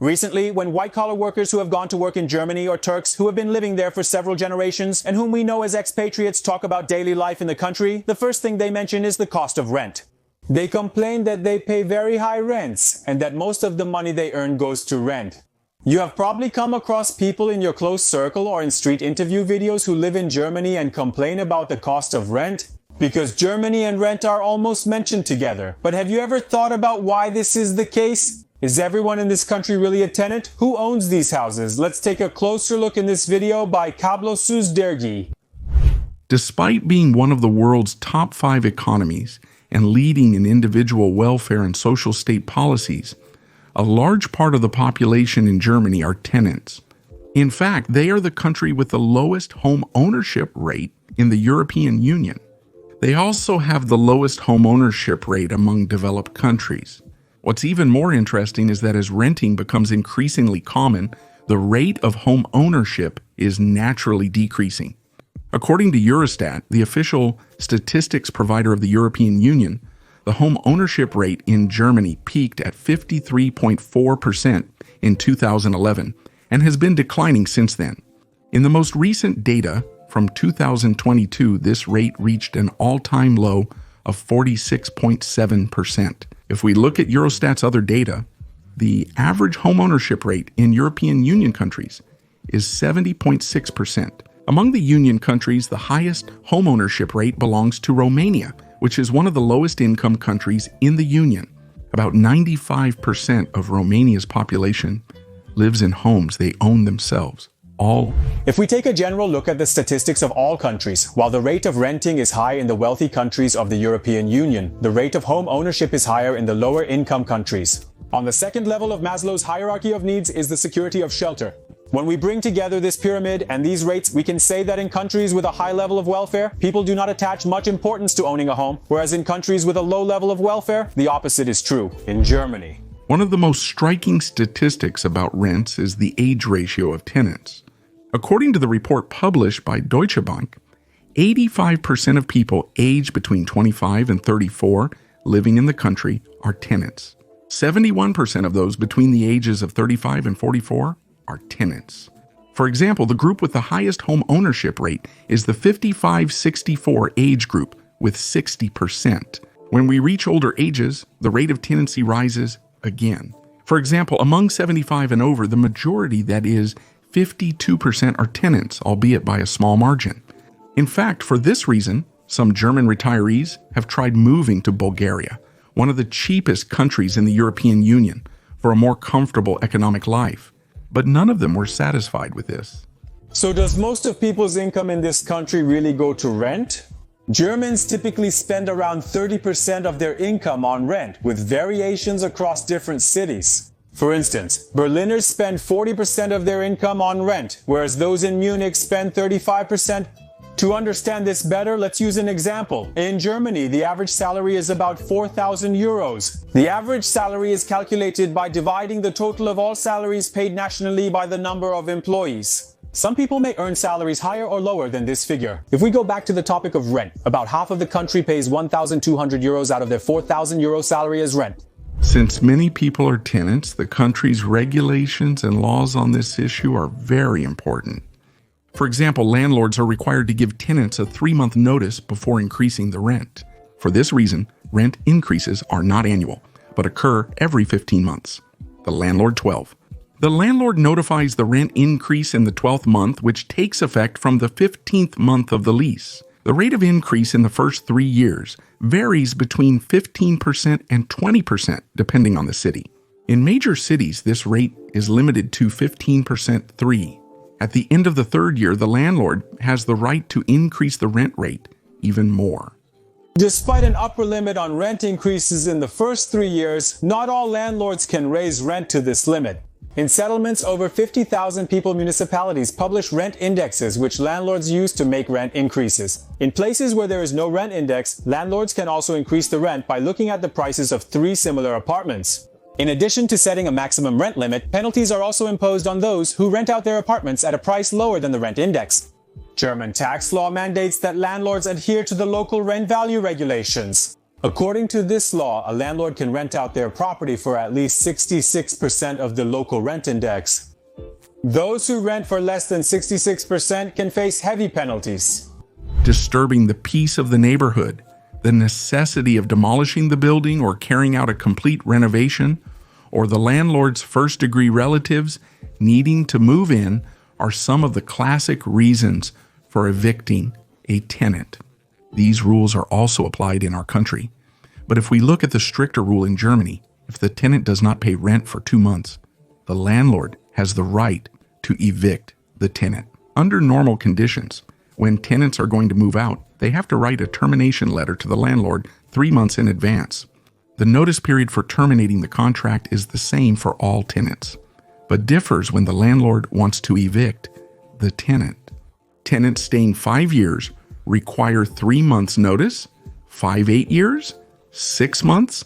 Recently, when white-collar workers who have gone to work in Germany or Turks who have been living there for several generations and whom we know as expatriates talk about daily life in the country, the first thing they mention is the cost of rent. They complain that they pay very high rents and that most of the money they earn goes to rent. You have probably come across people in your close circle or in street interview videos who live in Germany and complain about the cost of rent, because Germany and rent are almost mentioned together. But have you ever thought about why this is the case? Is everyone in this country really a tenant? Who owns these houses? Let's take a closer look in this video by Kablosus Dergi. Despite being one of the world's top 5 economies and leading in individual welfare and social state policies, a large part of the population in Germany are tenants. In fact, they are the country with the lowest home ownership rate in the European Union. They also have the lowest home ownership rate among developed countries. What's even more interesting is that as renting becomes increasingly common, the rate of home ownership is naturally decreasing. According to Eurostat, the official statistics provider of the European Union, the home ownership rate in Germany peaked at 53.4% in 2011 and has been declining since then. In the most recent data from 2022, this rate reached an all-time low of 46.7%. If we look at Eurostat's other data, the average homeownership rate in European Union countries is 70.6%. Among the Union countries, the highest homeownership rate belongs to Romania, which is one of the lowest income countries in the Union. About 95% of Romania's population lives in homes they own themselves. If we take a general look at the statistics of all countries, while the rate of renting is high in the wealthy countries of the European Union, the rate of home ownership is higher in the lower income countries. On the second level of Maslow's hierarchy of needs is the security of shelter. When we bring together this pyramid and these rates, we can say that in countries with a high level of welfare, people do not attach much importance to owning a home, whereas in countries with a low level of welfare, the opposite is true. In Germany, one of the most striking statistics about rents is the age ratio of tenants. According to the report published by Deutsche Bank, 85% of people aged between 25 and 34 living in the country are tenants. 71% of those between the ages of 35 and 44 are tenants. For example, the group with the highest home ownership rate is the 55-64 age group with 60%. When we reach older ages, the rate of tenancy rises again. For example, among 75 and over, the majority, that is 52%, are tenants, albeit by a small margin. In fact, for this reason, some German retirees have tried moving to Bulgaria, one of the cheapest countries in the European Union, for a more comfortable economic life. But none of them were satisfied with this. So does most of people's income in this country really go to rent? Germans typically spend around 30% of their income on rent, with variations across different cities. For instance, Berliners spend 40% of their income on rent, whereas those in Munich spend 35%. To understand this better, let's use an example. In Germany, the average salary is about 4,000 euros. The average salary is calculated by dividing the total of all salaries paid nationally by the number of employees. Some people may earn salaries higher or lower than this figure. If we go back to the topic of rent, about half of the country pays 1,200 euros out of their 4,000 euro salary as rent. Since many people are tenants, the country's regulations and laws on this issue are very important. For example, landlords are required to give tenants a 3-month notice before increasing the rent. For this reason, rent increases are not annual, but occur every 15 months. The Landlord 12. The landlord notifies the rent increase in the 12th month, which takes effect from the 15th month of the lease. The rate of increase in the first 3 years varies between 15% and 20% depending on the city. In major cities, this rate is limited to 15% 3. At the end of the 3rd year, the landlord has the right to increase the rent rate even more. Despite an upper limit on rent increases in the first 3 years, not all landlords can raise rent to this limit. In settlements, over 50,000 people municipalities publish rent indexes which landlords use to make rent increases. In places where there is no rent index, landlords can also increase the rent by looking at the prices of 3 similar apartments. In addition to setting a maximum rent limit, penalties are also imposed on those who rent out their apartments at a price lower than the rent index. German tax law mandates that landlords adhere to the local rent value regulations. According to this law, a landlord can rent out their property for at least 66% of the local rent index. Those who rent for less than 66% can face heavy penalties. Disturbing the peace of the neighborhood, the necessity of demolishing the building or carrying out a complete renovation, or the landlord's first-degree relatives needing to move in are some of the classic reasons for evicting a tenant. These rules are also applied in our country. But if we look at the stricter rule in Germany, if the tenant does not pay rent for 2 months, the landlord has the right to evict the tenant. Under normal conditions, when tenants are going to move out, they have to write a termination letter to the landlord 3 months in advance. The notice period for terminating the contract is the same for all tenants, but differs when the landlord wants to evict the tenant. Tenants staying 5 years require 3 months notice, 8 years, 6 months,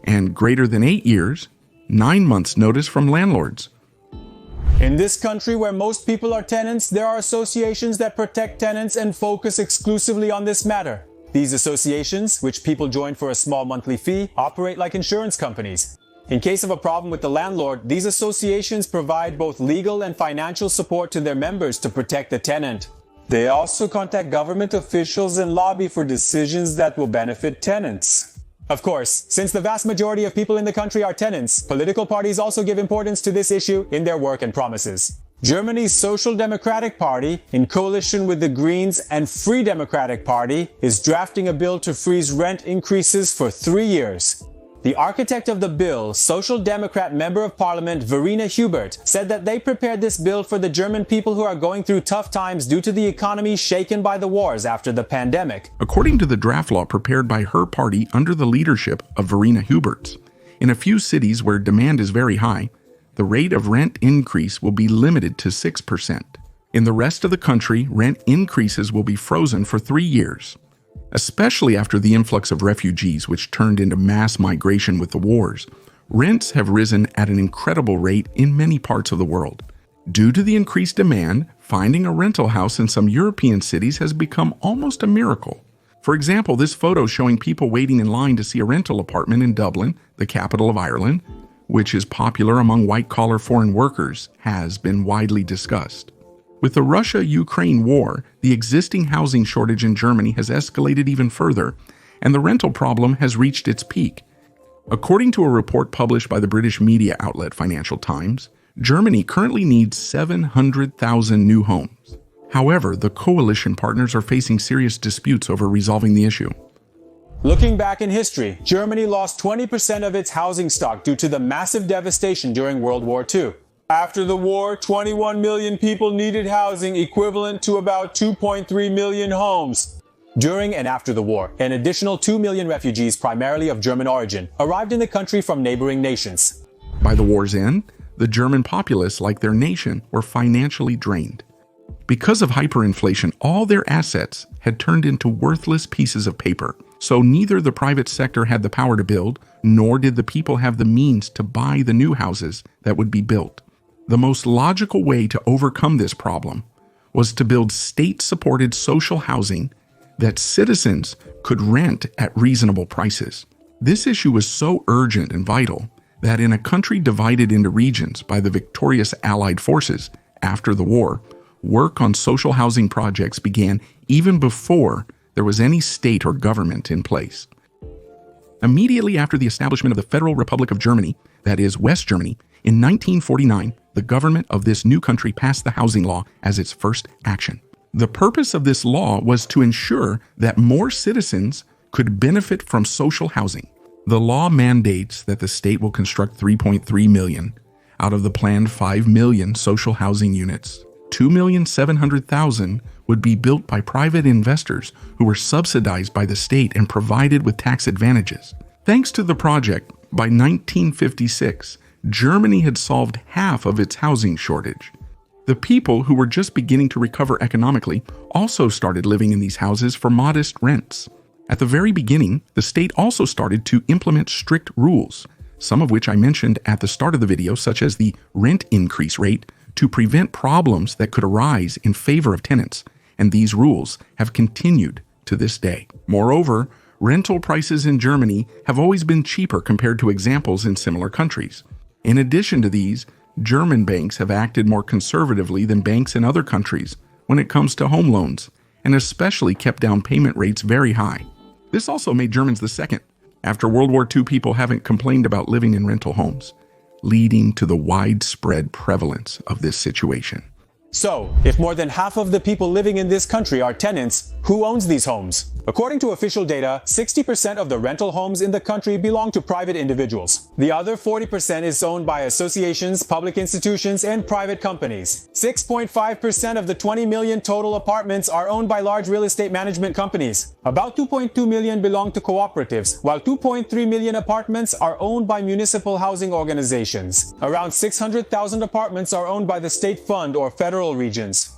and greater than 8 years, 9 months notice from landlords. In this country where most people are tenants, there are associations that protect tenants and focus exclusively on this matter. These associations, which people join for a small monthly fee, operate like insurance companies. In case of a problem with the landlord, these associations provide both legal and financial support to their members to protect the tenant. They also contact government officials and lobby for decisions that will benefit tenants. Of course, since the vast majority of people in the country are tenants, political parties also give importance to this issue in their work and promises. Germany's Social Democratic Party, in coalition with the Greens and Free Democratic Party, is drafting a bill to freeze rent increases for 3 years. The architect of the bill, Social Democrat Member of Parliament Verena Hubert, said that they prepared this bill for the German people who are going through tough times due to the economy shaken by the wars after the pandemic. According to the draft law prepared by her party under the leadership of Verena Hubert, in a few cities where demand is very high, the rate of rent increase will be limited to 6%. In the rest of the country, rent increases will be frozen for 3 years. Especially after the influx of refugees, which turned into mass migration with the wars, rents have risen at an incredible rate in many parts of the world. Due to the increased demand, finding a rental house in some European cities has become almost a miracle. For example, this photo showing people waiting in line to see a rental apartment in Dublin, the capital of Ireland, which is popular among white-collar foreign workers, has been widely discussed. With the Russia-Ukraine war, the existing housing shortage in Germany has escalated even further, and the rental problem has reached its peak. According to a report published by the British media outlet Financial Times, Germany currently needs 700,000 new homes. However, the coalition partners are facing serious disputes over resolving the issue. Looking back in history, Germany lost 20% of its housing stock due to the massive devastation during World War II. After the war, 21 million people needed housing, equivalent to about 2.3 million homes. During and after the war, an additional 2 million refugees, primarily of German origin, arrived in the country from neighboring nations. By the war's end, the German populace, like their nation, were financially drained. Because of hyperinflation, all their assets had turned into worthless pieces of paper. So neither the private sector had the power to build, nor did the people have the means to buy the new houses that would be built. The most logical way to overcome this problem was to build state-supported social housing that citizens could rent at reasonable prices. This issue was so urgent and vital that in a country divided into regions by the victorious Allied forces after the war, work on social housing projects began even before there was any state or government in place. Immediately after the establishment of the Federal Republic of Germany, that is, West Germany, in 1949, the government of this new country passed the housing law as its first action. The purpose of this law was to ensure that more citizens could benefit from social housing. The law mandates that the state will construct 3.3 million out of the planned 5 million social housing units. 2,700,000 would be built by private investors who were subsidized by the state and provided with tax advantages. Thanks to the project, by 1956, Germany had solved half of its housing shortage. The people who were just beginning to recover economically also started living in these houses for modest rents. At the very beginning, the state also started to implement strict rules, some of which I mentioned at the start of the video, such as the rent increase rate, to prevent problems that could arise in favor of tenants, and these rules have continued to this day. Moreover, rental prices in Germany have always been cheaper compared to examples in similar countries. In addition to these, German banks have acted more conservatively than banks in other countries when it comes to home loans, and especially kept down payment rates very high. This also made Germans the second. After World War II, people haven't complained about living in rental homes, leading to the widespread prevalence of this situation. So, if more than half of the people living in this country are tenants, who owns these homes? According to official data, 60% of the rental homes in the country belong to private individuals. The other 40% is owned by associations, public institutions, and private companies. 6.5% of the 20 million total apartments are owned by large real estate management companies. About 2.2 million belong to cooperatives, while 2.3 million apartments are owned by municipal housing organizations. Around 600,000 apartments are owned by the state fund or federal regions.